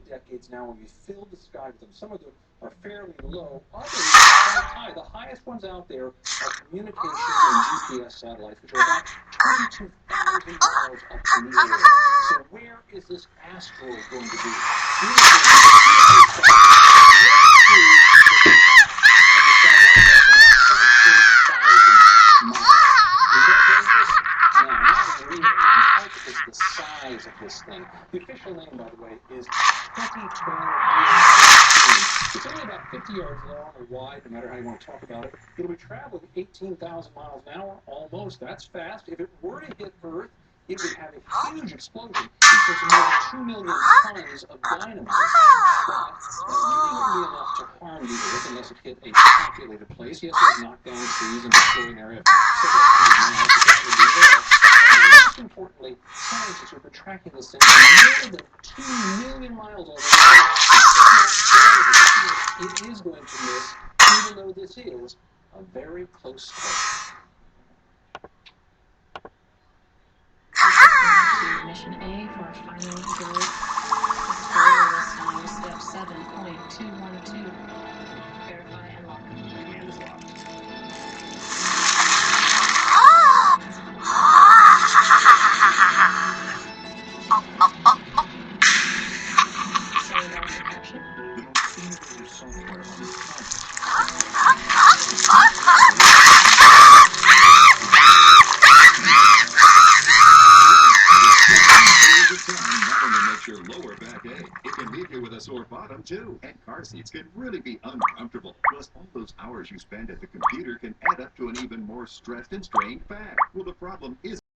decades now, and we filled the sky with them. Some of them are fairly low, others are quite high. The highest ones out there are communications and GPS satellites, which are about 22,000 miles up in the air. So where is this asteroid going to be? The size of this thing. The official name, by the way, is 2012. It's only about 50 yards long or wide, no matter how you want to talk about it. It'll be traveling 18,000 miles an hour, almost. That's fast. If it were to hit Earth, it would have a huge explosion. It puts more than 2 million tons of dynamite. But it really wouldn't be enough to harm the Earth unless it hit a populated place. Yes, it would knock down trees and destroy an area of several hundred miles. Most importantly, scientists have been tracking this thing for more than 2 million miles already. It is going to miss, even though this is a very close call. Mission A for our final go. Step 7.212. Verify and lock. Command is locked. Software on this planet. Your lower back ache. It can leave you with a sore bottom too. And car seats can really be uncomfortable. Plus, all those hours you spend at the computer can add up to an even more stressed and strained back. Well, the problem is